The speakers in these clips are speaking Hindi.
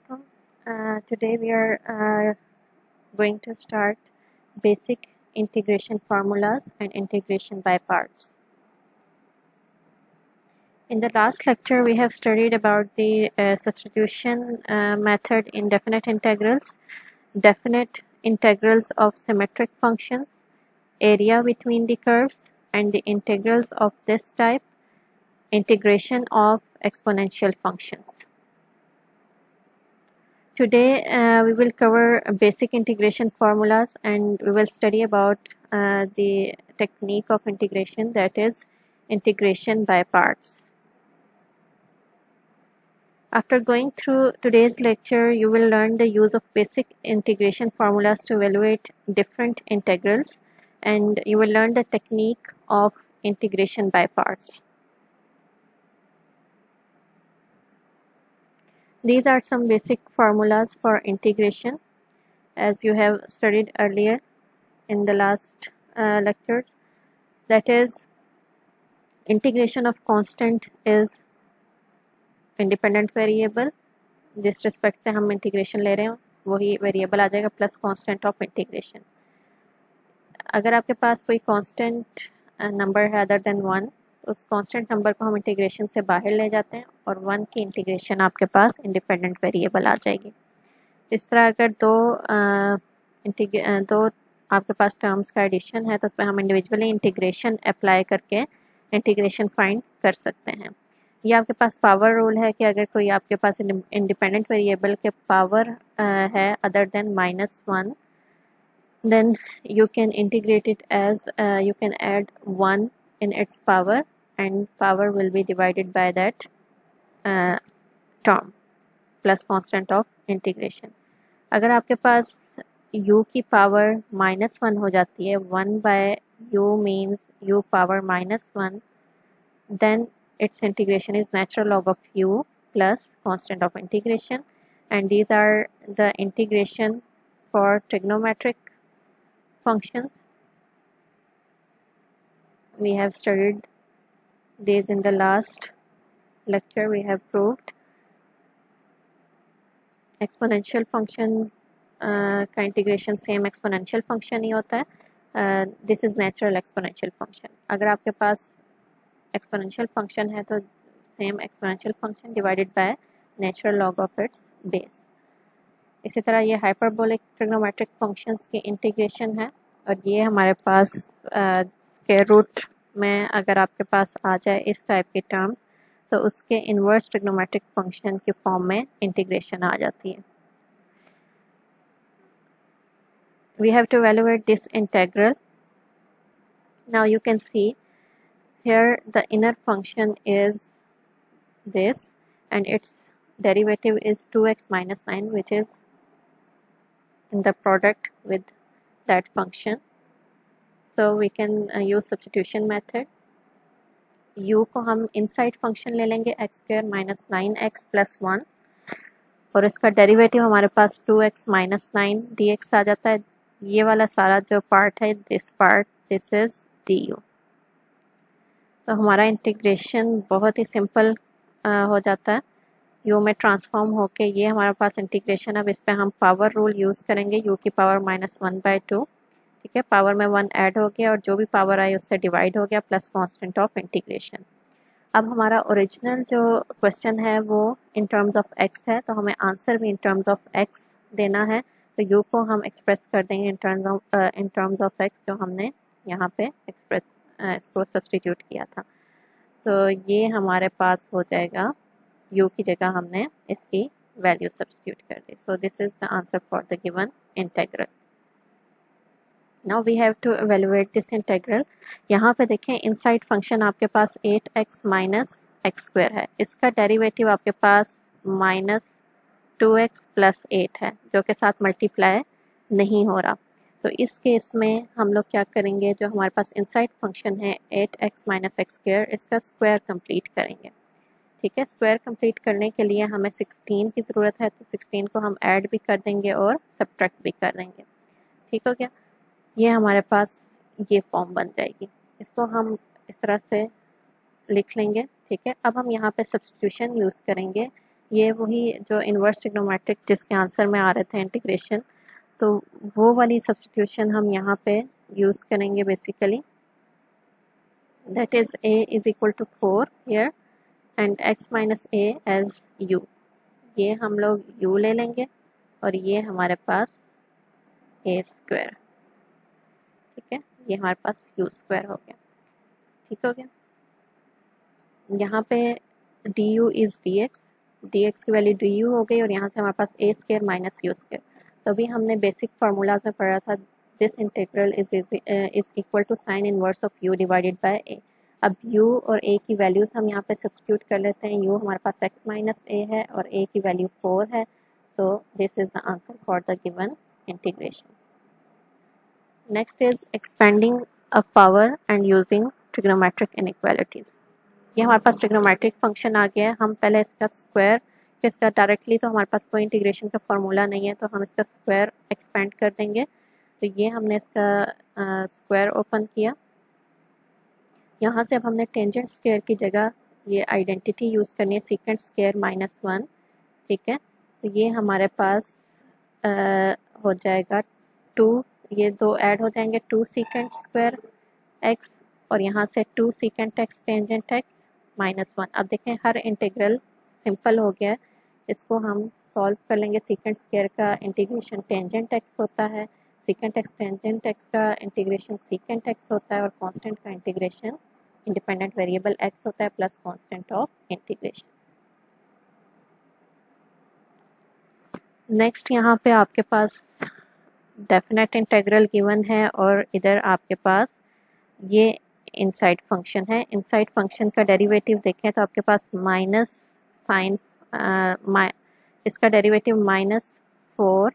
Assalamualaikum. Today we are going to start basic integration formulas and integration by parts. In the last lecture we have studied about the substitution method in definite integrals of symmetric functions, area between the curves, and the integrals of this type, integration of exponential functions. Today we will cover basic integration formulas and we will study about the technique of integration, that is integration by parts. After going through today's lecture, you will learn the use of basic integration formulas to evaluate different integrals, and you will learn the technique of integration by parts. These are some basic formulas for integration as you have studied earlier in the last lectures. That is, integration of constant is independent variable, जिस रिस्पेक्ट से हम इंटीग्रेशन ले रहे हैं वही वेरिएबल आ जाएगा, प्लस कांस्टेंट ऑफ इंटीग्रेशन. अगर आपके पास कोई कांस्टेंट नंबर है अदर देन 1, उस कांस्टेंट नंबर को हम इंटीग्रेशन से बाहर ले जाते हैं और 1 की इंटीग्रेशन आपके पास इंडिपेंडेंट वेरिएबल आ जाएगी. इस तरह अगर दो आपके पास टर्म्स का एडिशन है तो उस पर हम इंडिविजुअली इंटीग्रेशन अप्लाई करके इंटीग्रेशन फाइंड कर सकते हैं. ये आपके पास पावर रूल है कि अगर कोई आपके पास इंडिपेंडेंट वेरिएबल के पावर है other than -1, then you can integrate it as you can add 1 in its power and power will be divided by that term plus constant of integration. अगर आपके पास u की पावर -1 हो जाती है, 1 by u means u power -1, then its integration is natural log of u plus constant of integration, and these are the integration for trigonometric functions. We have studied these in the last lecture. We have proved exponential function का इंटीग्रेशन सेम एक्सपोनेंशियल फंक्शन ही होता है. This is natural exponential function. अगर आपके पास एक्सपोनेंशियल फंक्शन है तो same exponential function divided by natural log of its base. इसी तरह ये हाइपरबोलिक ट्रिग्नोमेट्रिक फंक्शंस की इंटीग्रेशन है, और ये हमारे पास स्क्वायर रूट में अगर आपके पास आ जाए इस टाइप की टर्म तो उसके इन्वर्स ट्रिग्नोमेट्रिक फंक्शन के फॉर्म में इंटीग्रेशन आ जाती है. We have to evaluate this integral. Now you can see here the inner function is this and its derivative is 2x minus 9, which is in the product with that function. So we can use substitution method. u को हम इनसाइड फंक्शन ले लेंगे x square minus 9x plus 1, और इसका डेरिवेटिव हमारे पास 2x माइनस 9 dx आ जाता है. ये वाला सारा जो पार्ट है, दिस इज du. तो हमारा इंटीग्रेशन बहुत ही सिंपल हो जाता है. u में ट्रांसफॉर्म होके ये हमारे पास इंटीग्रेशन. अब इस पर हम पावर रूल यूज़ करेंगे, u की पावर -1/2. ठीक है, पावर में 1 ऐड हो गया और जो भी पावर आई उससे डिवाइड हो गया प्लस कांस्टेंट ऑफ इंटीग्रेशन. अब हमारा ओरिजिनल जो क्वेश्चन है वो इन टर्म्स ऑफ x है, तो हमें आंसर भी इन टर्म्स ऑफ x देना है. तो u को हम एक्सप्रेस कर देंगे इन टर्म्स ऑफ x, जो हमने यहाँ पे एक्सप्रेस इसको सब्सटीट्यूट किया था. तो ये हमारे पास हो जाएगा, u की जगह हमने इसकी वैल्यू सब्सटीट्यूट कर दी. So this is the answer for the given integral. Now we have to evaluate this integral. यहाँ पे देखें इनसाइड फंक्शन आपके पास 8x माइनस एक्स स्क्वायर है. इसका डेरिवेटिव आपके पास -2x प्लस 8 है, जो के साथ मल्टीप्लाई नहीं हो रहा. तो इस केस में हम लोग क्या करेंगे, जो हमारे पास इनसाइड फंक्शन है 8x माइनस एक्स स्क्वायर, इसका स्क्वायर कंप्लीट करेंगे. ठीक है, स्क्वायर कंप्लीट करने के लिए हमें 16 की ज़रूरत है, तो 16 को हम ऐड भी कर देंगे और सब्ट्रैक्ट भी कर देंगे. ठीक हो गया, ये हमारे पास ये फॉर्म बन जाएगी. इसको हम इस तरह से लिख लेंगे. ठीक है, अब हम यहाँ पे सब्स्टिट्यूशन यूज़ करेंगे. ये वही जो इन्वर्स ट्रिग्नोमेट्रिक जिसके आंसर में आ रहे थे इंटीग्रेशन, तो वो वाली सब्स्टिट्यूशन हम यहाँ पे यूज़ करेंगे basically. That is a is equal to 4 here and x minus a as u। ये हम लोग u ले लेंगे और ये हमारे पास a स्क्वायर, ठीक है, ये हमारे पास u स्क्वायर हो गया, ठीक हो गया। यहाँ पे du इज़ dx, dx की वैल्यू du हो गई और यहाँ से हमारे पास a square minus u square. तो अभी हमने बेसिक फार्मूलाज में पढ़ा था this integral is equal to sine inverse of u divided by a। अब u और a की वैल्यूज़ हम यहाँ पे सब्स्टिट्यूट कर लेते हैं। u हमारे पास x माइनस a है और a की वैल्यू 4 है, सो this is the answer for the given integration. Next is expanding a power and using trigonometric inequalities. ये हमारे पास ट्रिग्नोमेट्रिक फंक्शन आ गया है। हम पहले इसका स्क्वायर, इसका डायरेक्टली तो हमारे पास कोई इंटीग्रेशन का फॉर्मूला नहीं है, तो हम इसका स्क्वायर एक्सपेंड कर देंगे। तो ये हमने इसका स्क्वायर ओपन किया। यहाँ से अब हमने टेंजेंट स्क्वायर की जगह ये आइडेंटिटी यूज़ करनी है, सीकेंट स्क्वायर माइनस 1, ठीक है। तो ये हमारे पास हो जाएगा 2, ये दो ऐड हो जाएंगे, 2 सीकेंट स्क्वायर एक्स और यहाँ से 2 secant x tangent x minus 1। अब देखें हर इंटीग्रल सिंपल हो गया है, इसको हम सॉल्व कर लेंगे। सीकेंट स्क्वायर का इंटीग्रेशन टेंजेंट एक्स होता है, सीकेंट एक्स टेंजेंट एक्स का इंटीग्रेशन सीकेंट एक्स होता है और कांस्टेंट का इंटीग्रेशन इंडिपेंडेंट वेरिएबल एक्स होता है plus constant of integration. Next यहाँ पे आपके पास डेफिनेट इंटीग्रल गिवन है और इधर आपके पास ये इनसाइड फंक्शन है। इनसाइड फंक्शन का डेरिवेटिव देखें तो आपके पास माइनस साइन, इसका डेरिवेटिव माइनस 4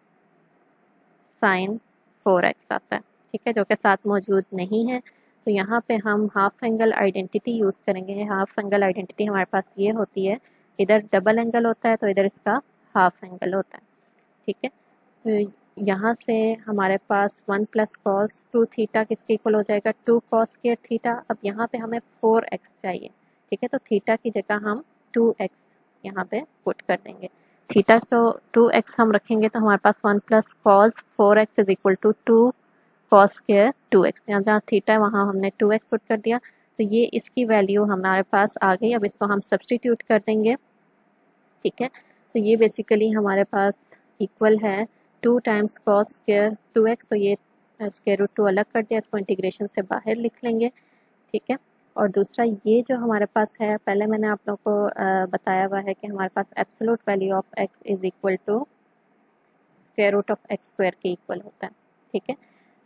साइन 4x आता है, ठीक है, जो कि साथ मौजूद नहीं है। तो यहाँ पे हम हाफ एंगल आइडेंटिटी यूज़ करेंगे। हाफ एंगल आइडेंटिटी हमारे पास ये होती है, इधर डबल एंगल होता है तो इधर इसका हाफ एंगल होता है, ठीक है। तो यहाँ से हमारे पास 1 प्लस कॉस 2 थीटा किसके इक्वल हो जाएगा, 2 कॉस स्क्वायर थीटा। अब यहाँ पे हमें 4x चाहिए, ठीक है, तो थीटा की जगह हम 2x यहाँ पे पुट कर देंगे। थीटा को 2x हम रखेंगे तो हमारे पास 1 plus cos 4x is equal to 2 cos square 2x। यहाँ जहाँ थीटा है वहाँ हमने 2x पुट कर दिया, तो ये इसकी वैल्यू हमारे पास आ गई। अब इसको हम सब्सटीट्यूट कर देंगे, ठीक है। तो ये बेसिकली हमारे पास इक्वल है 2 टाइम्स कॉस स्क्वायर 2x, तो ये स्क्वायर रूट 2 अलग कर दिया, इसको इंटीग्रेशन से बाहर लिख लेंगे, ठीक है। और दूसरा ये जो हमारे पास है, पहले मैंने आप लोगों को बताया हुआ है कि हमारे पास absolute value of x is equal to square root of x square के इक्वल होता है, ठीक है।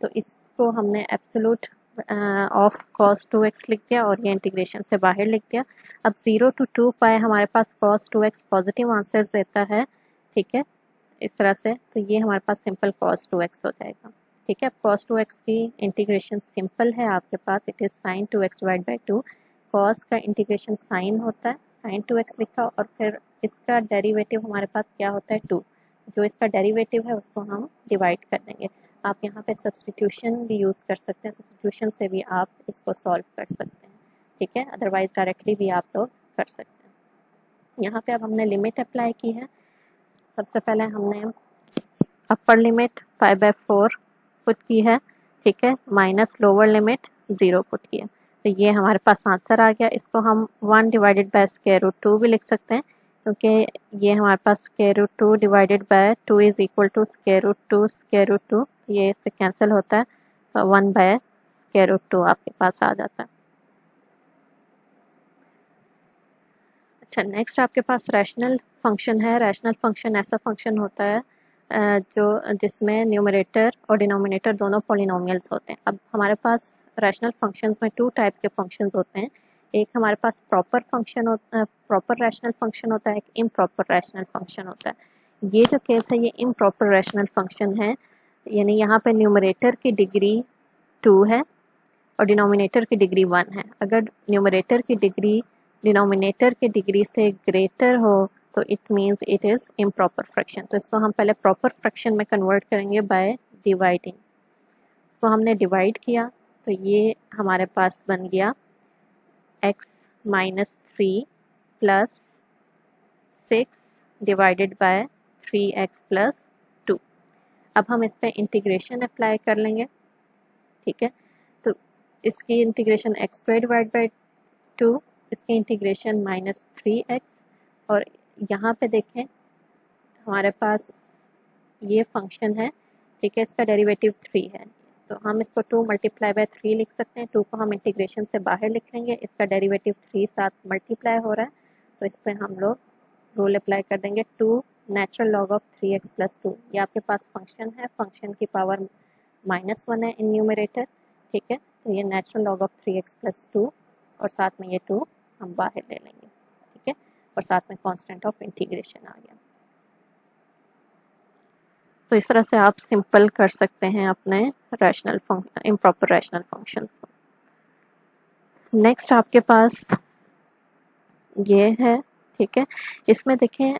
तो इसको हमने एब्सोल्यूट ऑफ कॉस 2x लिख दिया और ये इंटीग्रेशन से बाहर लिख दिया। अब 0 to 2 पाए हमारे पास कॉस 2x पॉजिटिव आंसर्स देता है, ठीक है, इस तरह से। तो ये हमारे पास सिंपल कॉस 2x हो जाएगा, ठीक है। कॉस 2x की इंटीग्रेशन सिंपल है आपके पास, it is sine 2x divide by 2। Cos का इंटीग्रेशन साइन होता है, साइन 2x लिखा और फिर इसका डेरिवेटिव हमारे पास क्या होता है 2, जो इसका डेरिवेटिव है उसको हम डिवाइड कर देंगे। आप यहाँ पे सब्सटीट्यूशन भी यूज़ कर सकते हैं, सब्सटीट्यूशन से भी आप इसको सॉल्व कर सकते हैं, ठीक है, अदरवाइज डायरेक्टली भी आप लोग कर सकते हैं। यहाँ पे अब हमने लिमिट अप्लाई की है। सबसे पहले हमने अपर लिमिट 5/4 पुट की है, ठीक है, माइनस लोअर लिमिट 0 पुट किया, तो ये हमारे पास आंसर आ गया। इसको हम 1 डिवाइडेड बाय स्क्वायर रूट 2 भी लिख सकते हैं, क्योंकि ये हमारे पास square root 2 divided by 2 is equal to square root 2, ये इससे कैंसिल होता है, तो 1 बाय स्क्वायर रूट 2 आपके पास आ जाता है। अच्छा, नेक्स्ट आपके पास रैशनल फंक्शन है। रैशनल फंक्शन ऐसा फंक्शन होता है जो जिसमें न्यूमरेटर और डिनोमिनेटर दोनों पॉलिनोमियल्स होते हैं। अब हमारे पास रैशनल फंक्शंस में 2 टाइप्स के फंक्शंस होते हैं। एक हमारे पास प्रॉपर फंक्शन होता है, प्रॉपर रैशनल फंक्शन होता है, एक इम्प्रॉपर रैशनल फंक्शन होता है। ये जो केस है ये इम्प्रॉपर रैशनल फंक्शन है, यानी यहाँ पे न्यूमरेटर की डिग्री 2 है और डिनोमिनेटर की डिग्री 1 है। अगर न्यूमरेटर की डिग्री डिनोमिनेटर की डिग्री से ग्रेटर हो तो it means it is improper fraction. तो इसको हम पहले प्रॉपर फ्रैक्शन में कन्वर्ट करेंगे बाय डिवाइडिंग। इसको हमने डिवाइड किया तो ये हमारे पास बन गया x minus 3 plus 6 divided by 3x plus 2। अब हम इस पर इंटीग्रेशन अप्लाई कर लेंगे, ठीक है। तो इसकी इंटीग्रेशन x² डिवाइड बाई 2, इसकी इंटीग्रेशन -3x, और यहाँ पे देखें हमारे पास ये फंक्शन है, ठीक है, इसका डेरिवेटिव 3 है, तो हम इसको 2 मल्टीप्लाई बाय 3 लिख सकते हैं। 2 को हम इंटीग्रेशन से बाहर लिख लेंगे, इसका डेरिवेटिव 3 साथ मल्टीप्लाई हो रहा है, तो इस पर हम लोग रूल अप्लाई कर देंगे, 2 natural log of 3x plus 2। ये आपके पास फंक्शन है, फंक्शन की पावर -1 है इन न्यूमरेटर, ठीक है। तो ये natural log of 3x plus 2, और साथ में ये 2 हम बाहर ले लेंगे, ठीक है, और साथ में कांस्टेंट ऑफ इंटीग्रेशन आ गया। तो इस तरह से आप सिंपल कर सकते हैं अपने रैशनल इम्प्रॉपर रैशनल फंक्शंस को। नेक्स्ट आपके पास ये है, ठीक है। इसमें देखें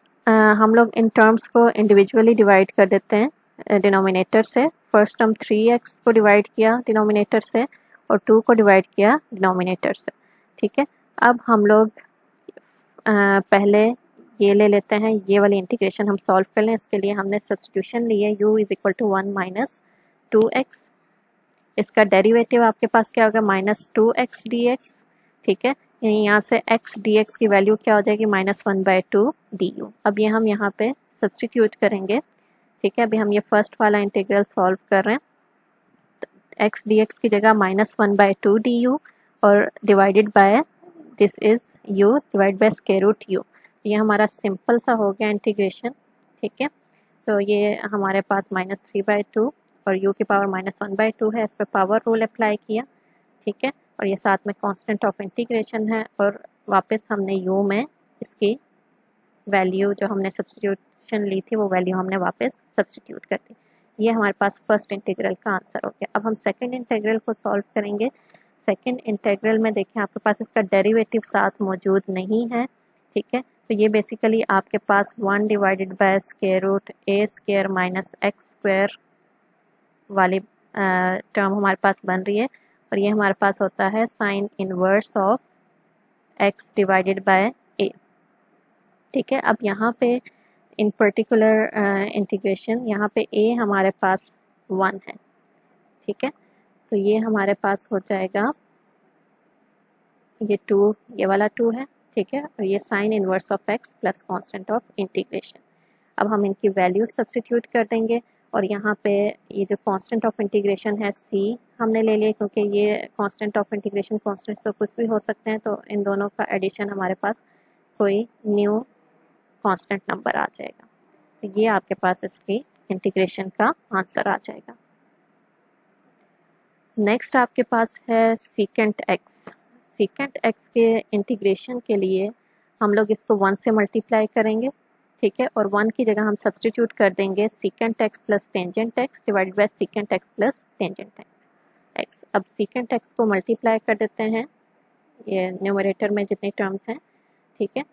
हम लोग इन टर्म्स को इंडिविजुअली डिवाइड कर देते हैं डिनोमिनेटर से। फर्स्ट टर्म 3x को डिवाइड किया डिनोमिनेटर से, और 2 को डिवाइड किया डिनोमिनेटर से, ठीक है। अब हम लोग पहले ये ले लेते हैं, ये वाली इंटीग्रेशन हम सॉल्व कर लें। इसके लिए हमने सब्स्टिट्यूशन ली है, u is equal to 1 minus 2x। इसका डेरिवेटिव आपके पास क्या होगा, -2x dx, ठीक है। यहाँ से x dx की वैल्यू क्या हो जाएगी, -1/2 du। अब ये हम यहाँ पे सब्स्टिट्यूट करेंगे, ठीक है। अभी हम ये फर्स्ट वाला इंटीग्रल सॉल्व कर रहे हैं, तो x dx की जगह -1/2 du, और divided by this is u divide by square root u। ये हमारा सिंपल सा हो गया इंटीग्रेशन, ठीक है। तो ये हमारे पास -3/2 और u की पावर -1/2 है, इस पर पावर रूल अप्लाई किया, ठीक है। और ये साथ में कांस्टेंट ऑफ इंटीग्रेशन है, और वापस हमने u में इसकी वैल्यू जो हमने सब्स्टिट्यूशन ली थी वो वैल्यू हमने वापस सब्स्टिट्यूट कर दी। ये हमारे पास फर्स्ट इंटीग्रल का आंसर हो गया। अब हम सेकंड इंटीग्रल को सॉल्व करेंगे। सेकंड इंटीग्रल में देखें आपके पास इसका डेरिवेटिव साथ मौजूद नहीं है, ठीक है। तो ये बेसिकली आपके पास 1 divided by square root a square minus x square वाली टर्म हमारे पास बन रही है, और ये हमारे पास होता है sign inverse of x divided by a, ठीक है। अब यहाँ पे इन पर्टिकुलर इंटीग्रेशन यहाँ पे a हमारे पास 1 है, ठीक है। तो ये हमारे पास हो जाएगा, ये 2 ये वाला 2 है, ठीक है, और ये sign inverse of x plus constant of integration. अब हम इनकी वैल्यू सब्स्टिट्यूट कर देंगे, और यहाँ पे ये जो कांस्टेंट ऑफ इंटीग्रेशन है c हमने ले लिया, क्योंकि ये कांस्टेंट ऑफ इंटीग्रेशन कांस्टेंट्स तो कुछ भी हो सकते हैं, तो इन दोनों का एडिशन हमारे पास कोई न्यू कांस्टेंट नंबर आ जाएगा। तो ये आपके पास इसकी इंटीग्रेशन का आंसर आ जाएगा। नेक्स्ट आपके पास है सीकेंट x। सीकेंट x के इंटीग्रेशन के लिए हम लोग इसको 1 से मल्टीप्लाई करेंगे, ठीक है, और 1 की जगह हम सब्स्टिट्यूट कर देंगे secant x plus tangent x divided by secant x plus tangent x। अब सीकेंट x को मल्टीप्लाई कर देते हैं ये न्यूमरेटर में जितने टर्म्स हैं, ठीक है।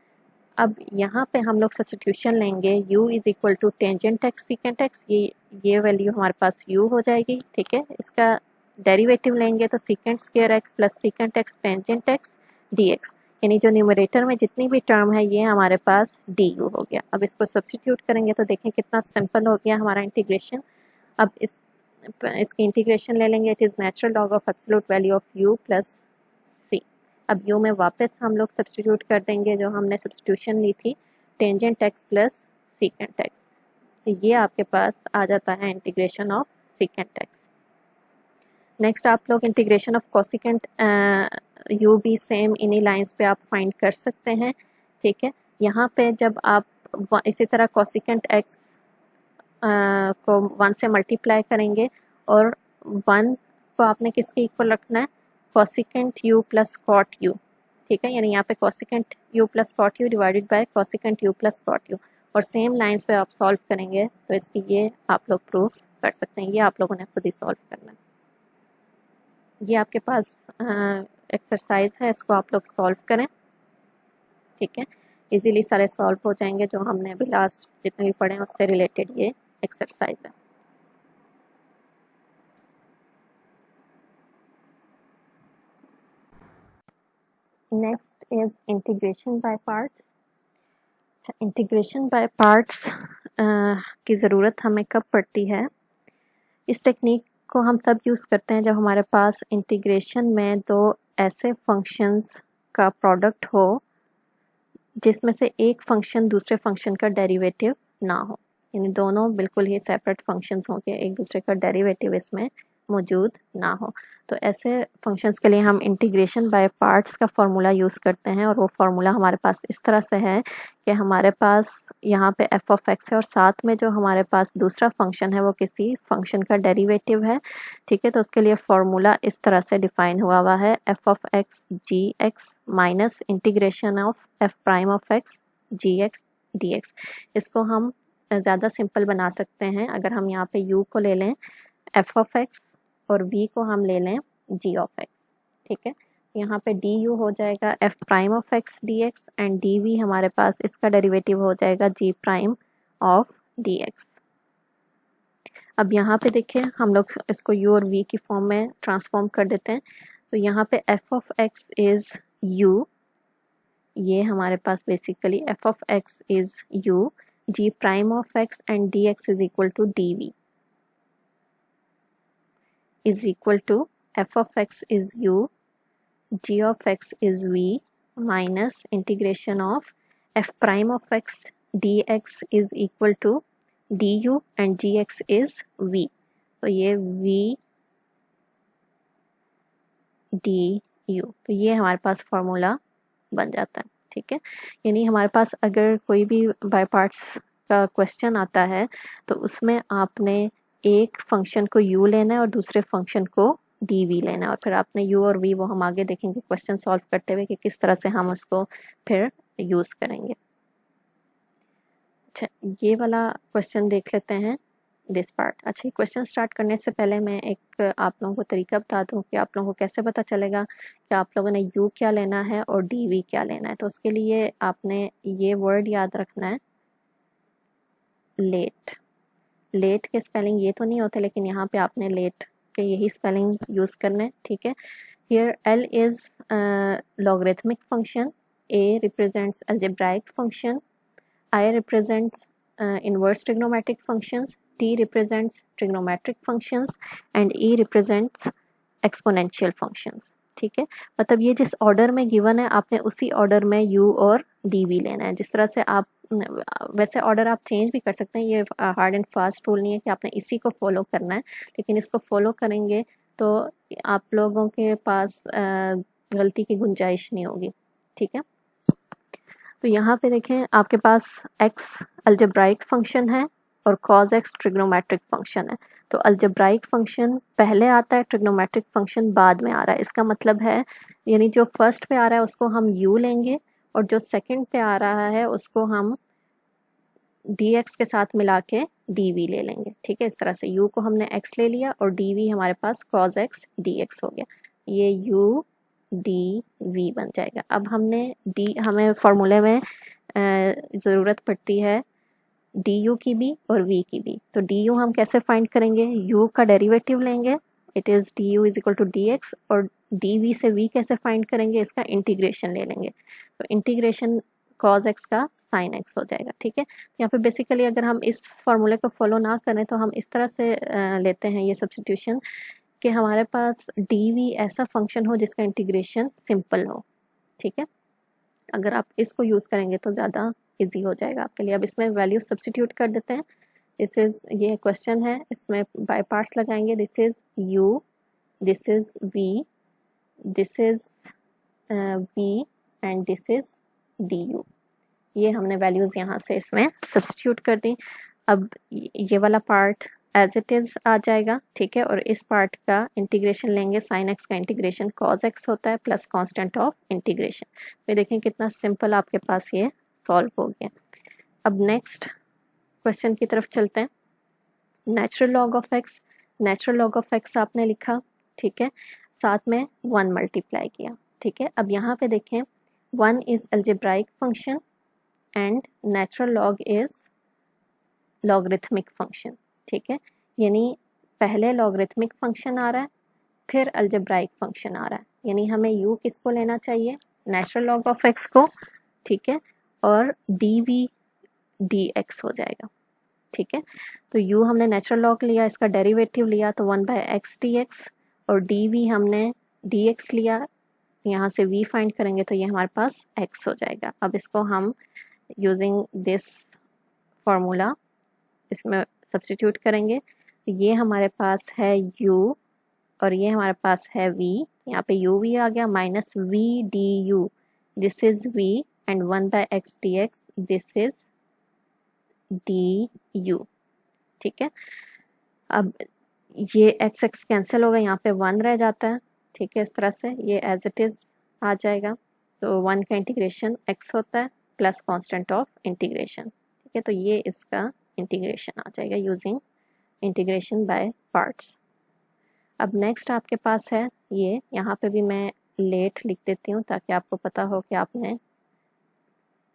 अब यहाँ पे हम लोग सब्स्टिट्यूशन लेंगे, u is equal to tangent x secant x, ये वैल्यू हमारे पास u हो जाएगी, ठीक है। इसका डेरिवेटिव लेंगे तो secant square x plus secant x tangent x dx, यानी जो न्यूमरेटर में जितनी भी टर्म है ये हमारे पास du हो गया। अब इसको सब्स्टिट्यूट करेंगे तो देखें कितना सिंपल हो गया हमारा इंटीग्रेशन। अब इसकी इंटीग्रेशन ले लेंगे, it is natural log of absolute value of u plus c। अब u में वापस हम लोग सब्स्टिट्यूट कर देंगे जो हमने सब्स्टिट्यूशन ली थी, tangent x plus secant x, तो ये आपके पास आ जाता है integration of secant x। Next आप लोग इंटीग्रेशन ऑफ कोसिकेंट u भी सेम इन्हीं लाइंस पे आप फाइंड कर सकते हैं, ठीक है। यहाँ पे जब आप इसी तरह कोसिकेंट x को 1 से मल्टीप्लाई करेंगे, और 1 को आपने किसके इक्वल रखना है, cosecant u plus cot u, ठीक है, यानी यहाँ पे cosecant u plus cot u divided by cosecant u plus cot u, और सेम लाइंस पे आप सॉल्व करेंगे तो इसकी ये आप लोग प्रूफ कर सकते हैं। ये आप लोगों ने खुद ही सॉल्व करना है। ये आपके पास एक्सरसाइज है, इसको आप लोग सॉल्व करें, ठीक है। इजीली सारे सॉल्व हो जाएंगे, जो हमने अभी लास्ट जितने भी पढ़े हैं उससे रिलेटेड ये एक्सरसाइज है। Next is integration by parts. Integration by parts की ज़रूरत हमें कब पड़ती है? इस टेक्निक को हम तब यूज़ करते हैं जब हमारे पास इंटीग्रेशन में दो ऐसे फंक्शंस का प्रोडक्ट हो जिसमें से एक फंक्शन दूसरे फंक्शन का डेरिवेटिव ना हो, यानी दोनों बिल्कुल ही सेपरेट फंक्शंस होंगे, एक दूसरे का डेरिवेटिव इसमें मौजूद ना हो। तो ऐसे फंक्शंस के लिए हम इंटीग्रेशन बाय पार्ट्स का फॉर्मूला यूज़ करते हैं, और वो फार्मूला हमारे पास इस तरह से है कि हमारे पास यहाँ पे एफ ऑफ एक्स है और साथ में जो हमारे पास दूसरा फंक्शन है वो किसी फंक्शन का डेरिवेटिव है, ठीक है। तो उसके लिए फार्मूला इस तरह से डिफाइन हुआ है, F of X G X minus integration of F prime of X G X D X. इसको हम ज़्यादा सिंपल बना सकते हैं अगर हम यहाँ पे u को ले लें एफ ऑफ एक्स और v को हम ले लें g ऑफ एक्स, ठीक है। यहाँ पे du हो जाएगा f prime of x dx and dv हमारे पास इसका डेरिवेटिव हो जाएगा g प्राइम ऑफ dx। अब यहाँ पे देखिए हम लोग इसको u और v की फॉर्म में ट्रांसफॉर्म कर देते हैं। तो यहाँ पे f of x is u, ये हमारे पास basically f of x is u, g prime of x and dx is equal to dv is equal to f of x is u, g of x is v minus integration of f prime of x dx is equal to du and gx is v। तो ये v du, तो ये हमारे पास फॉर्मूला बन जाता है, ठीक है। यानी हमारे पास अगर कोई भी बाय पार्ट्स का क्वेश्चन आता है तो उसमें आपने एक फंक्शन को u लेना है और दूसरे फंक्शन को dv लेना है, और फिर आपने u और v वो हम आगे देखेंगे क्वेश्चन सॉल्व करते हुए कि किस तरह से हम उसको फिर यूज़ करेंगे। अच्छा, ये वाला क्वेश्चन देख लेते हैं, दिस पार्ट। अच्छा, क्वेश्चन स्टार्ट करने से पहले मैं एक आप लोगों को तरीका बता दूं कि आप लोगों को कैसे पता चलेगा कि आप लोगों ने u क्या लेना है और dv क्या लेना है। तो उसके लिए आपने ये वर्ड याद रखना है, लेट। लेट के स्पेलिंग ये तो नहीं होते, लेकिन यहाँ पे आपने लेट के यही स्पेलिंग यूज़ करना है, ठीक है। Here L is logarithmic function, A represents algebraic function, I represents inverse trigonometric functions, T represents trigonometric functions and E represents exponential functions, ठीक है। मतलब ये जिस ऑर्डर में गिवन है आपने उसी ऑर्डर में u और dv लेना है। जिस तरह से आप वैसे ऑर्डर आप चेंज भी कर सकते हैं, ये हार्ड एंड फास्ट रूल नहीं है कि आपने इसी को फॉलो करना है, लेकिन इसको फॉलो करेंगे तो आप लोगों के पास गलती की गुंजाइश नहीं होगी, ठीक है। तो यहाँ पे देखें आपके पास x अलजेब्राइक फंक्शन है और cos x ट्रिग्नोमेट्रिक फंक्शन है। तो अलजेब्राइक फंक्शन पहले आता है, ट्रिग्नोमेट्रिक फंक्शन बाद में आ रहा है। इसका मतलब है यानी जो फर्स्ट पे आ रहा है उसको हम u लेंगे और जो सेकंड पे आ रहा है उसको हम dx के साथ मिला के dv ले लेंगे, ठीक है। इस तरह से u को हमने x ले लिया और dv हमारे पास cos x dx हो गया, ये u dv बन जाएगा। अब हमें फॉर्मूले में ज़रूरत पड़ती है du की भी और v की भी। तो du हम कैसे फाइंड करेंगे, u का डेरिवेटिव लेंगे, it is du is equal to dx, और dv से v कैसे फाइंड करेंगे, इसका इंटीग्रेशन ले लेंगे। तो इंटीग्रेशन cos x का sin x हो जाएगा, ठीक है। यहाँ पे बेसिकली अगर हम इस फॉर्मूले को फॉलो ना करें तो हम इस तरह से लेते हैं ये सब्स्टिट्यूशन कि हमारे पास dv ऐसा फंक्शन हो जिसका इंटीग्रेशन सिंपल हो, ठीक है। अगर आप इसको यूज़ करेंगे तो ज़्यादा इजी हो जाएगा आपके लिए। अब इसमें वैल्यू सब्स्टिट्यूट कर देते हैं। दिस इज ये क्वेश्चन है, इसमें बाय पार्ट्स लगाएंगे। This is u, this is v, this is v and this is du। ये हमने वैल्यूज़ यहाँ से इसमें सब्स्टिट्यूट कर दी। अब ये वाला पार्ट एज इट इज़ आ जाएगा, ठीक है। और इस पार्ट का इंटीग्रेशन लेंगे, साइन एक्स का इंटीग्रेशन कॉस एक्स होता है प्लस कांस्टेंट ऑफ इंटीग्रेशन। तो देखें कितना सिंपल आपके पास ये सॉल्व हो गया। अब नेक्स्ट क्वेश्चन की तरफ चलते हैं। Natural log of x, natural log of x आपने लिखा, ठीक है, साथ में 1 मल्टीप्लाई किया, ठीक है। अब यहाँ पे देखें 1 is algebraic function and natural log is logarithmic function, ठीक है। यानी पहले लॉगरिथमिक फंक्शन आ रहा है फिर अलजेब्राइक फंक्शन आ रहा है, यानी हमें u किसको लेना चाहिए, नेचुरल लॉग ऑफ x को, ठीक है। और dv dx हो जाएगा। ठीक है, तो u हमने नेचुरल लॉग लिया, इसका डेरिवेटिव लिया तो 1/x dx, और dv हमने dx लिया, यहाँ से v फाइंड करेंगे तो ये हमारे पास x हो जाएगा। अब इसको हम यूजिंग दिस फॉर्मूला इसमें सब्स्टिट्यूट करेंगे, तो ये हमारे पास है u और ये हमारे पास है v, यहाँ पे u v आ गया, minus v du, this is v, and 1/x dx, this is du। ठीक है, अब ये x x कैंसिल होगा, यहाँ पे 1 रह जाता है। ठीक है, इस तरह से ये एज इट इज आ जाएगा, तो 1 का इंटीग्रेशन x होता है प्लस कांस्टेंट ऑफ इंटीग्रेशन। ठीक है, तो ये इसका इंटीग्रेशन आ जाएगा यूजिंग इंटीग्रेशन बाय पार्ट्स। अब नेक्स्ट आपके पास है ये, यहाँ पे भी मैं लेट लिख देती हूँ ताकि आपको पता हो कि आपने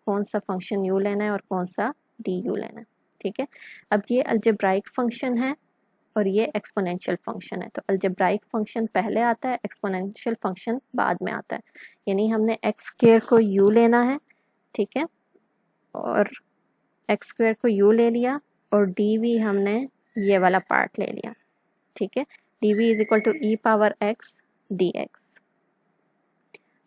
कौन सा फंक्शन u लेना है और कौन सा du लेना है। ठीक है, अब ये अलजेब्राइक फंक्शन है और ये एक्सपोनेंशियल फंक्शन है, तो अलजेब्राइक फंक्शन पहले आता है, एक्सपोनेंशियल फंक्शन बाद में आता है, यानी हमने एक्स स्क्वायर को u लेना है। ठीक है, और एक्स स्क्वायर को u ले लिया और dv हमने ये वाला पार्ट ले लिया। ठीक है, dv is equal to e power x dx।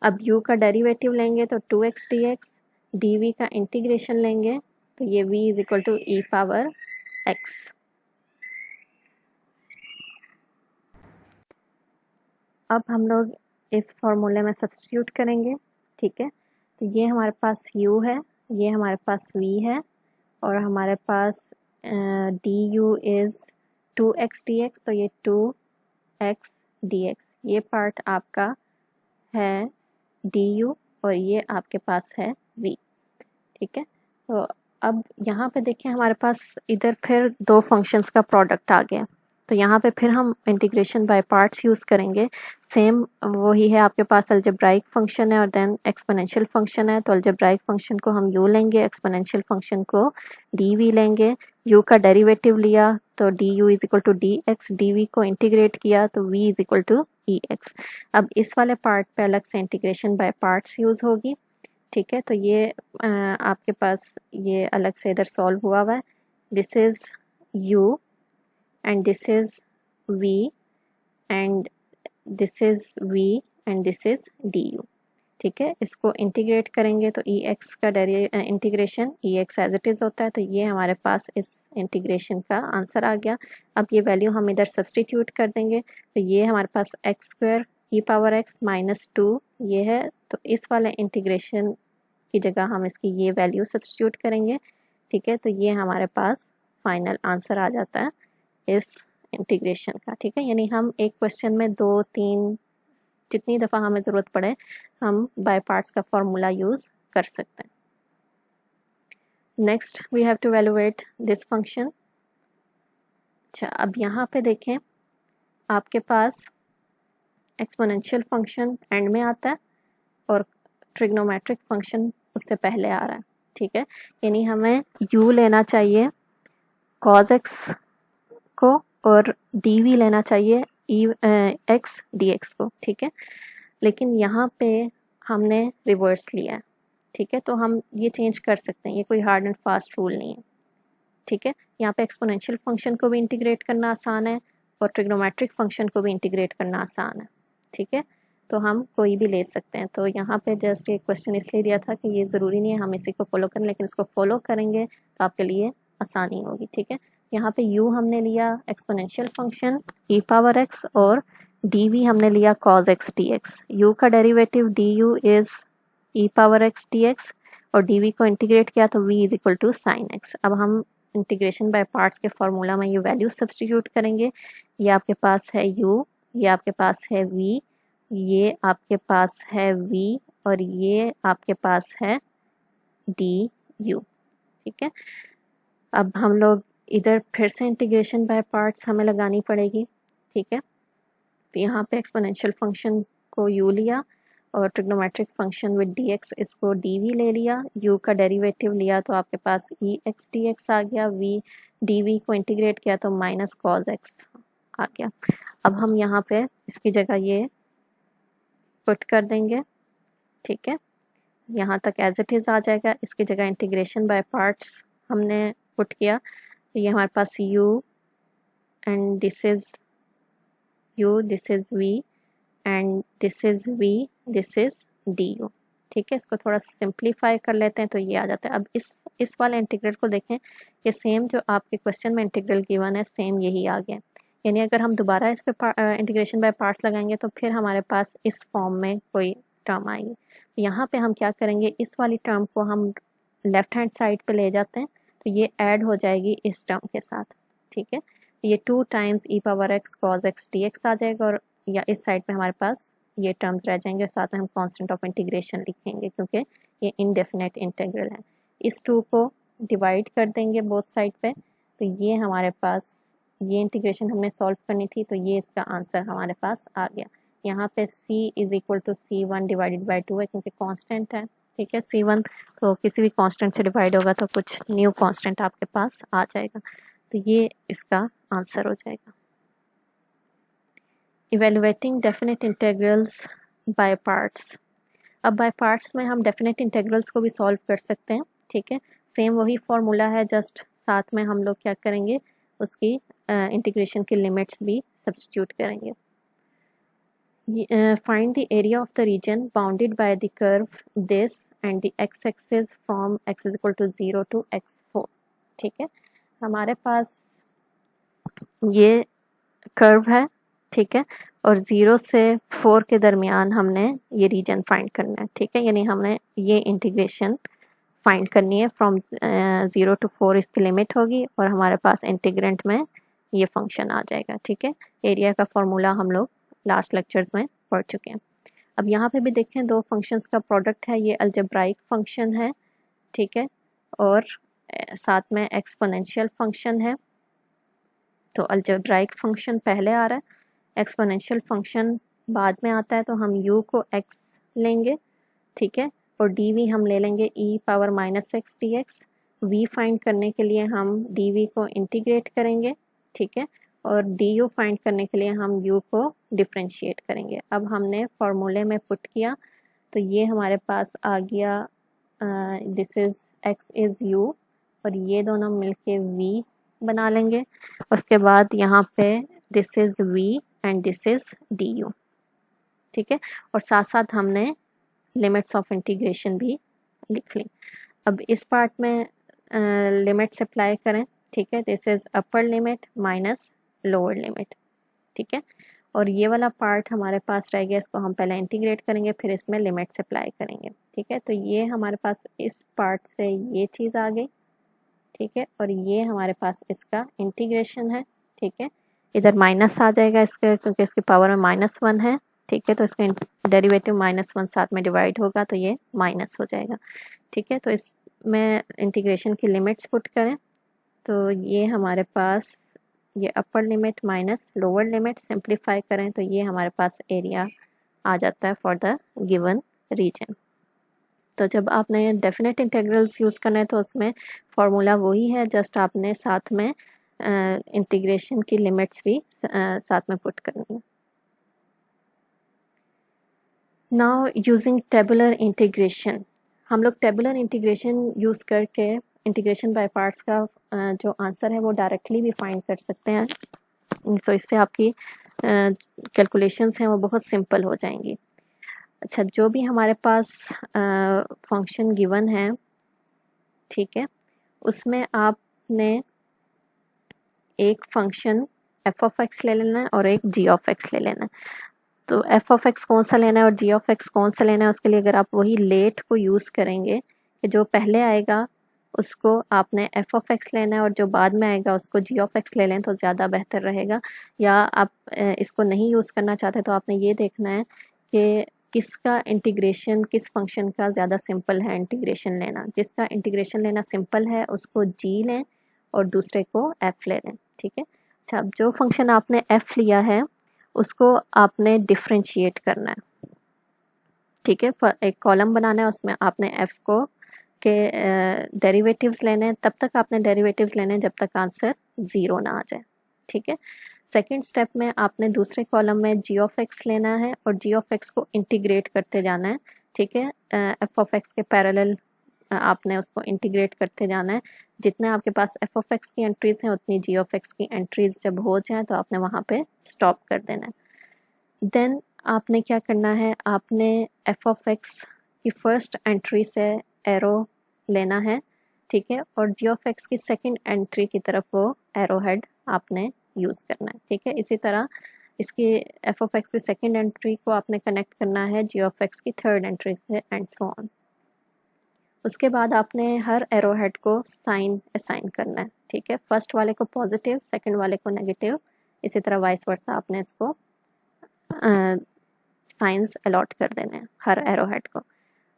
अब u का डेरिवेटिव लेंगे तो 2x dx, dv का इंटीग्रेशन लेंगे तो ये v is equal to e power x। अब हम लोग इस फॉर्मूले में सब्स्टिट्यूट करेंगे। ठीक है, तो ये हमारे पास u है, ये हमारे पास v है, और हमारे पास du इज 2x dx, तो ये 2x dx, ये पार्ट आपका है du और ये आपके पास है v। ठीक है, तो अब यहाँ पे देखें हमारे पास इधर फिर दो फंक्शंस का प्रोडक्ट आ गया, तो यहाँ पे फिर हम इंटीग्रेशन बाय पार्ट्स यूज़ करेंगे। सेम वही है, आपके पास अलजेब्राइक फंक्शन है और देन एक्सपोनेंशियल फंक्शन है, तो अलजेब्राइक फंक्शन को हम u लेंगे, एक्सपोनेंशियल फंक्शन को dv लेंगे। u का डेरिवेटिव लिया तो du is equal to dx, dv को इंटीग्रेट किया तो v is equal to ex। अब इस वाले पार्ट पे अलग से इंटीग्रेशन बाय पार्ट्स यूज़ होगी। ठीक है, तो ये आपके पास ये अलग से इधर सॉल्व हुआ है, this is u and this is v and this is v and this is du। ठीक है, इसको इंटीग्रेट करेंगे तो ex का integration ex as it is होता है, तो ये हमारे पास इस इंटीग्रेशन का आंसर आ गया। अब ये वैल्यू हम इधर सब्स्टिट्यूट कर देंगे, तो ये हमारे पास x square e power x minus 2 ये है, तो इस वाले इंटीग्रेशन की जगह हम इसकी ये वैल्यू सब्स्टिट्यूट करेंगे। ठीक है, तो ये हमारे पास फाइनल आंसर आ जाता है इस इंटीग्रेशन का। ठीक है, यानी हम एक क्वेश्चन में 2-3 जितनी दफ़ा हमें ज़रूरत पड़े हम बाय पार्ट्स का फॉर्मूला यूज़ कर सकते हैं। Next we have to evaluate this function. अच्छा, अब यहाँ पे देखें आपके पास एक्सपोनेंशियल फंक्शन एंड में आता है और ट्रिग्नोमेट्रिक फंक्शन उससे पहले आ रहा है। ठीक है, यानी हमें u लेना चाहिए cos x को और dv लेना चाहिए x dx को। ठीक है, लेकिन यहाँ पे हमने रिवर्स लिया है। ठीक है, तो हम ये चेंज कर सकते हैं, ये कोई हार्ड एंड फास्ट रूल नहीं है। ठीक है, यहाँ पे एक्सपोनेंशियल फंक्शन को भी इंटीग्रेट करना आसान है और ट्रिग्नोमेट्रिक फंक्शन को भी इंटीग्रेट करना आसान है। ठीक है, तो हम कोई भी ले सकते हैं। तो यहाँ पे जस्ट एक क्वेश्चन इसलिए दिया था कि ये ज़रूरी नहीं है हम इसी को फॉलो करें, लेकिन इसको फॉलो करेंगे तो आपके लिए आसानी होगी। ठीक है, यहाँ पे u हमने लिया exponential function e power x और dv हमने लिया cos x dx। u का derivative du is e power x dx और dv को इंटीग्रेट किया तो v is equal to sine x। अब हम इंटीग्रेशन बाय पार्ट्स के फॉर्मूला में ये वैल्यू सब्स्टिट्यूट करेंगे। ये आपके पास है u, ये आपके पास है v, ये आपके पास है v और ये आपके पास है du। ठीक है, अब हम लोग इधर फिर से इंटीग्रेशन बाय पार्ट्स हमें लगानी पड़ेगी। ठीक है, तो यहाँ पे एक्सपोनेंशियल फंक्शन को u लिया और ट्रिग्नोमेट्रिक फंक्शन विद dx इसको dv ले लिया, u का डेरिवेटिव लिया तो आपके पास ex dx आ गया, v dv को इंटीग्रेट किया तो माइनस cos x आ गया। अब हम यहाँ पे इसकी जगह ये पुट कर देंगे। ठीक है, यहाँ तक एज इट इज़ आ जाएगा, इसकी जगह इंटीग्रेशन बाय पार्ट्स हमने पुट किया तो ये हमारे पास u and this is u, this is v and this is v, this is du। ठीक है, इसको थोड़ा सिंप्लीफाई कर लेते हैं तो ये आ जाता है। अब इस वाले इंटीग्रल को देखें, ये सेम जो आपके क्वेश्चन में इंटीग्रल गिवन है सेम यही आ गया। यानी अगर हम दोबारा इस पे इंटीग्रेशन बाय पार्ट्स लगाएंगे तो फिर हमारे पास इस फॉर्म में कोई टर्म आएगी। तो यहाँ पे हम क्या करेंगे, इस वाली टर्म को हम लेफ्ट हैंड साइड पे ले जाते हैं तो ये ऐड हो जाएगी इस टर्म के साथ। ठीक है, ये 2 times e power x cos x dx आ जाएगा, और या इस साइड पे हमारे पास ये टर्म्स रह जाएंगे, साथ में हम कांस्टेंट ऑफ इंटीग्रेशन लिखेंगे क्योंकि ये इनडेफिनेट इंटीग्रल है। इस 2 को डिवाइड कर देंगे बोथ साइड पे, तो ये हमारे पास, ये इंटीग्रेशन हमने सॉल्व करनी थी तो ये इसका आंसर हमारे पास आ गया। यहाँ पे c is equal to c1 divided by 2 है क्योंकि कांस्टेंट है। ठीक है, c1 तो किसी भी कांस्टेंट से डिवाइड होगा तो कुछ न्यू कांस्टेंट आपके पास आ जाएगा, तो ये इसका आंसर हो जाएगा। Evaluating definite integrals by parts. अब बाय पार्ट्स में हम डेफिनेट इंटीग्रल्स को भी सॉल्व कर सकते हैं। ठीक है, सेम वही फॉर्मूला है, जस्ट साथ में हम लोग क्या करेंगे, उसकी इंटीग्रेशन की लिमिट्स भी सब्स्टिट्यूट करेंगे। Find the area of the region bounded by the curve this and the X axis from x is equal to 0 to x4। ठीक है, हमारे पास ये कर्व है। ठीक है, और 0 से 4 के दरमियान हमने ये रीजन फाइंड करना है। ठीक है, यानी हमने ये इंटीग्रेशन फाइंड करनी है, फ्रॉम 0 टू 4 इसकी लिमिट होगी और हमारे पास इंटीग्रेंट में ये फंक्शन आ जाएगा। ठीक है, एरिया का फॉर्मूला हम लोग लास्ट लेक्चर्स में पढ़ चुके हैं। अब यहाँ पे भी देखें, दो फंक्शंस का प्रोडक्ट है, ये अलजेब्राइक फंक्शन है। ठीक है, और साथ में एक्सपोनेंशियल फंक्शन है। तो अलजेब्राइक फंक्शन पहले आ रहा है, एक्सपोनेंशियल फंक्शन बाद में आता है, तो हम u को x लेंगे। ठीक है, और dv हम ले लेंगे e power minus x D x. v find करने के लिए हम dv को इंटीग्रेट करेंगे। ठीक है, और du फाइंड करने के लिए हम u को डिफ्रेंशिएट करेंगे। अब हमने फॉर्मूले में पुट किया तो ये हमारे पास आ गया, this is x is u, और ये दोनों मिलके v बना लेंगे। उसके बाद यहाँ पे this is v and this is du। ठीक है, और साथ साथ हमने लिमिट्स ऑफ इंटीग्रेशन भी लिख ली। अब इस पार्ट में लिमिट्स अप्लाई करें। ठीक है, this is upper limit minus lower limit. ठीक है, और ये वाला पार्ट हमारे पास रह गया, इसको हम पहले इंटीग्रेट करेंगे फिर इसमें लिमिट्स अप्लाई करेंगे। ठीक है, तो ये हमारे पास इस पार्ट से ये चीज़ आ गई। ठीक है, और ये हमारे पास इसका इंटीग्रेशन है। ठीक है, इधर माइनस आ जाएगा इसके, क्योंकि इसकी पावर में -1 है। ठीक है, तो इसका डेरिवेटिव -1 साथ में डिवाइड होगा तो ये माइनस हो जाएगा। ठीक है, तो इसमें इंटीग्रेशन की लिमिट्स पुट करें तो ये हमारे पास, ये upper limit minus lower limit simplify करें तो ये हमारे पास एरिया आ जाता है फॉर द गिवन रीजन। तो जब आपने डेफिनेट इंटीग्रल्स यूज़ करना है तो उसमें फॉर्मूला वही है, जस्ट आपने साथ में इंटीग्रेशन की लिमिट्स भी साथ में पुट करनी है। नाउ यूजिंग टेबुलर इंटीग्रेशन, हम लोग टेबुलर इंटीग्रेशन यूज़ करके इंटीग्रेशन बाय पार्ट्स का जो आंसर है वो डायरेक्टली भी फाइंड कर सकते हैं। तो इससे आपकी कैलकुलेशंस हैं वो बहुत सिंपल हो जाएंगी। अच्छा, जो भी हमारे पास फंक्शन गिवन है, ठीक है, उसमें आपने एक फंक्शन एफ ऑफ एक्स ले लेना है और एक जी ऑफ एक्स ले लेना है। तो एफ ऑफ एक्स कौन सा लेना है और जी ऑफ एक्स कौन सा लेना है, उसके लिए अगर आप वही लेट को यूज़ करेंगे कि जो पहले आएगा उसको आपने एफ ऑफ एक्स लेना है और जो बाद में आएगा उसको जी ऑफ एक्स ले लें तो ज़्यादा बेहतर रहेगा। या आप इसको नहीं यूज़ करना चाहते तो आपने ये देखना है कि किसका इंटीग्रेशन, किस फंक्शन का ज़्यादा सिंपल है इंटीग्रेशन लेना। जिसका इंटीग्रेशन लेना सिंपल है उसको जी लें और दूसरे को एफ ले लें। ठीक है, अच्छा, अब जो फंक्शन आपने एफ लिया है उसको आपने डिफ्रेंशिएट करना है। ठीक है, एक कॉलम बनाना है, उसमें आपने एफ को के डेरिवेटिव्स लेने हैं। तब तक आपने डेरिवेटिव्स लेने हैं जब तक आंसर 0 ना आ जाए। ठीक है, सेकेंड स्टेप में आपने दूसरे कॉलम में जी ऑफ एक्स लेना है और जी ऑफ एक्स को इंटीग्रेट करते जाना है। ठीक है, एफ ऑफ एक्स के पैरेलल आपने उसको इंटीग्रेट करते जाना है। जितने आपके पास एफ ऑफ एक्स की एंट्रीज हैं उतनी जी ऑफ एक्स की एंट्रीज जब हो जाए तो आपने वहाँ पे स्टॉप कर देना है। देन आपने क्या करना है, आपने एफ ऑफ एक्स की फर्स्ट एंट्री से एरो लेना है, ठीक है, और जी ऑफ एक्स की सेकंड एंट्री की तरफ वो एरो हेड आपने यूज़ करना है, ठीक है। इसी तरह इसकी एफ ऑफ एक्स की सेकंड एंट्री को आपने कनेक्ट करना है जी ऑफ एक्स की थर्ड एंट्री से एंड सो ऑन। उसके बाद आपने हर एरो हेड को साइन असाइन करना है, ठीक है। फर्स्ट वाले को पॉजिटिव, सेकंड वाले को नेगेटिव, इसी तरह वाइस वर्सा आपने इसको साइंस अलॉट कर देने हैं हर एरो हेड को।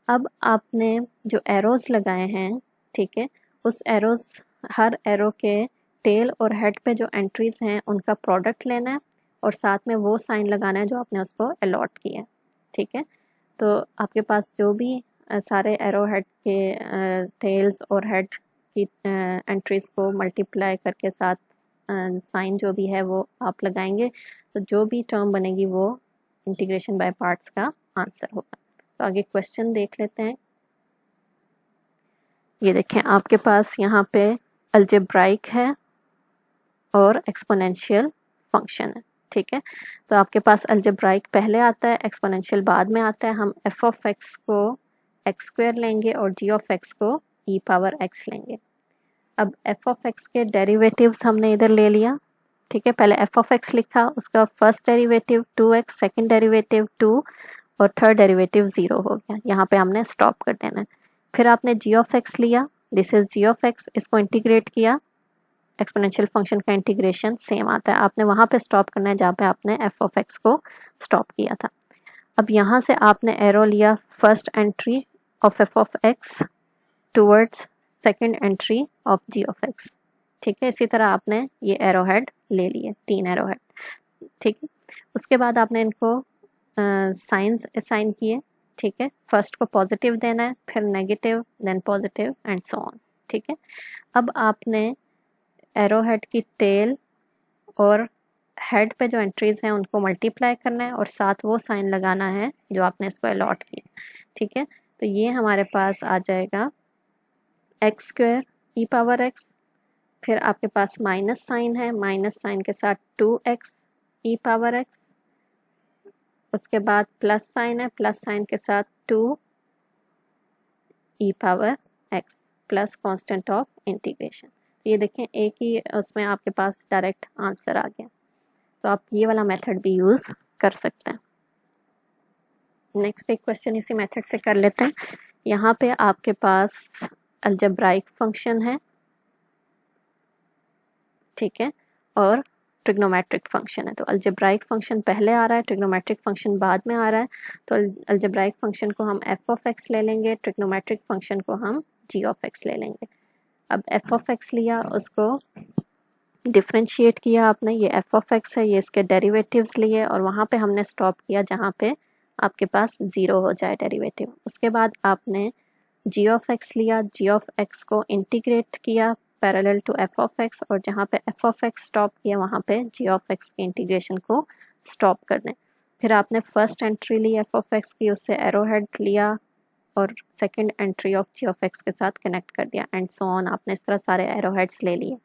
अब आपने जो एरोज लगाए हैं, ठीक है, उस एरोज हर एरो के टेल और हेड पे जो एंट्रीज हैं उनका प्रोडक्ट लेना है और साथ में वो साइन लगाना है जो आपने उसको अलॉट किया है, ठीक है। तो आपके पास जो भी सारे एरो हेड के टेल्स और हेड की एंट्रीज को मल्टीप्लाई करके साथ साइन जो भी है वो आप लगाएंगे, तो जो भी टर्म बनेगी वो इंटीग्रेशन बाय पार्ट्स का आंसर होगा। तो आगे क्वेश्चन देख लेते हैं। ये देखें, आपके पास यहाँ पे अलजेब्राइक है और एक्सपोनेंशियल फंक्शन है, ठीक है। तो आपके पास अलजेब्राइक पहले आता है, एक्सपोनेंशियल बाद में आता है। हम एफ ऑफ एक्स को एक्स स्क्वायर लेंगे और जी ऑफ एक्स को ई पावर एक्स लेंगे। अब एफ ऑफ एक्स के डेरिवेटिव्स हमने इधर ले लिया, ठीक है। पहले एफ ऑफ एक्स लिखा, उसका first derivative 2x, second derivative 2 और थर्ड डेरिवेटिव 0 हो गया। यहाँ पे हमने स्टॉप कर देना है। फिर आपने जी ऑफ एक्स लिया, this is G of X, इसको इंटीग्रेट किया। एक्सपोनेंशियल फंक्शन का इंटीग्रेशन सेम आता है, आपने वहाँ पे स्टॉप करना है जहाँ पे आपने एफ ऑफ एक्स को स्टॉप किया था। अब यहाँ से आपने एरो लिया first entry of F of X towards second entry of G of X, ठीक है। इसी तरह आपने ये एरो हेड ले लिए, 3 एरो हेड, ठीक है। उसके बाद आपने इनको साइंस असाइन किए, ठीक है। फर्स्ट को पॉजिटिव देना है, फिर negative, then positive and so on, ठीक है। अब आपने एरो हेड की टेल और हेड पे जो एंट्रीज हैं उनको मल्टीप्लाई करना है और साथ वो साइन लगाना है जो आपने इसको अलॉट किया, ठीक है। तो ये हमारे पास आ जाएगा x square e power x, फिर आपके पास माइनस साइन है, माइनस साइन के साथ 2x ई पावर एक्स, उसके बाद प्लस साइन है, प्लस साइन के साथ 2 e power x plus constant of integration. तो ये देखें एक ही उसमें आपके पास डायरेक्ट आंसर आ गया। तो आप ये वाला मेथड भी यूज़ कर सकते हैं। नेक्स्ट एक क्वेश्चन इसी मेथड से कर लेते हैं। यहाँ पे आपके पास अलजेब्राइक फंक्शन है, ठीक है, और ट्रिग्नोमेट्रिक फंक्शन है। तो अलजेब्राइक फंक्शन पहले आ रहा है, ट्रिग्नोमेट्रिक फंक्शन बाद में आ रहा है। तो अलजेब्राइक फंक्शन को हम एफ ऑफ एक्स ले लेंगे, ट्रिग्नोमेट्रिक फंक्शन को हम जी ऑफ एक्स ले लेंगे। अब एफ ऑफ एक्स लिया, उसको डिफ्रेंशिएट किया आपने, ये एफ ऑफ एक्स है, ये इसके डेरिवेटिव्स लिए और वहाँ पे हमने स्टॉप किया जहाँ पे आपके पास 0 हो जाए डेरिवेटिव। उसके बाद आपने जी ऑफ एक्स लिया, जी ऑफ एक्स को इंटीग्रेट किया parallel to F of X और जहाँ पे एफ ऑफ एक्स स्टॉप किया वहाँ पे जी ऑफ एक्स के इंटीग्रेशन को स्टॉप कर दें। फिर आपने फर्स्ट एंट्री ली एफ ऑफ एक्स की, उससे एरो हेड लिया और second entry of G of X के साथ कनेक्ट कर दिया एंड सो ऑन। आपने इस तरह सारे एरो हेड्स ले लिए,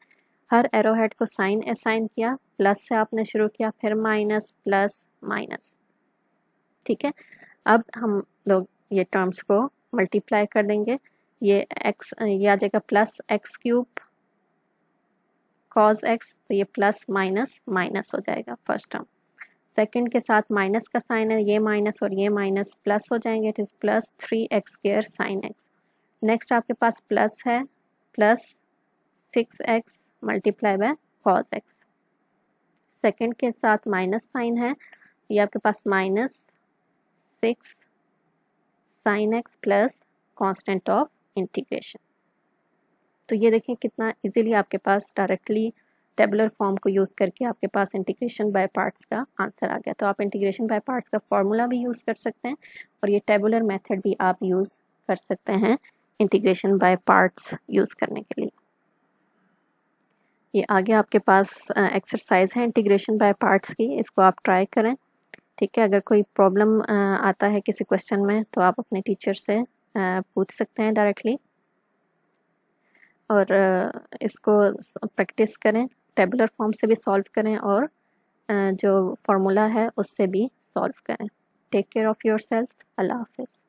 हर एरो हेड को साइन असाइन किया, प्लस से आपने शुरू किया, फिर माइनस प्लस माइनस, ठीक है। अब हम लोग ये टर्म्स को मल्टीप्लाई कर देंगे, ये आ जाएगा plus x cube cos x, तो ये प्लस माइनस माइनस हो जाएगा फर्स्ट टर्म। सेकंड के साथ माइनस का साइन है, ये माइनस और ये माइनस प्लस हो जाएंगे, it is plus 3x square sine x. Next आपके पास प्लस है, plus 6x multiply by cos x. Second के साथ माइनस साइन है, ये आपके पास minus 6 sine x plus constant of integration. तो ये देखिए कितना इजीली आपके पास डायरेक्टली टेबुलर फॉर्म को यूज़ करके आपके पास इंटीग्रेशन बाय पार्ट्स का आंसर आ गया। तो आप इंटीग्रेशन बाय पार्ट्स का फॉर्मूला भी यूज़ कर सकते हैं और ये टेबुलर मेथड भी आप यूज़ कर सकते हैं इंटीग्रेशन बाय पार्ट्स यूज़ करने के लिए। ये आगे आपके पास एक्सरसाइज है इंटीग्रेशन बाय पार्ट्स की, इसको आप ट्राई करें, ठीक है। अगर कोई प्रॉब्लम आता है किसी क्वेश्चन में तो आप अपने टीचर से पूछ सकते हैं डायरेक्टली। और इसको प्रैक्टिस करें, टेबुलर फॉर्म से भी सॉल्व करें और जो फार्मूला है उससे भी सॉल्व करें। Take care of yourself. अल्लाह हाफिज़।